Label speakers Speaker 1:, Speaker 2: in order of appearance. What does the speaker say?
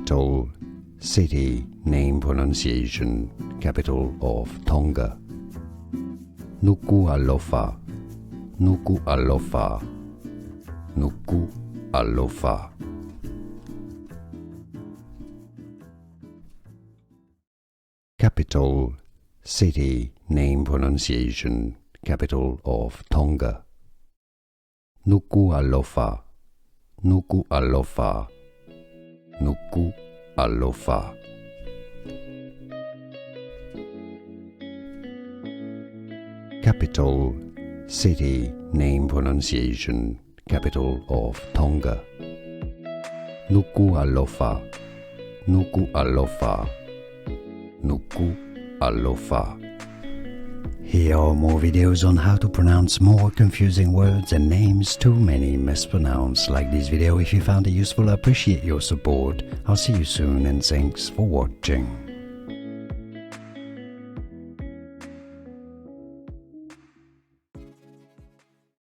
Speaker 1: Capital, city, name pronunciation, capital of Tonga. Nuku'alofa, Nuku'alofa, Nuku'alofa. Capital, city, name pronunciation, capital of Tonga. Nuku'alofa, Nuku'alofa, Nuku'alofa. Capital, city, name pronunciation, capital of Tonga. Nuku'alofa, Nuku'alofa, Nuku'alofa. Here are more videos on how to pronounce more confusing words and names too many mispronounced. Like this video if you found it useful. I appreciate your support. I'll see you soon and thanks for watching.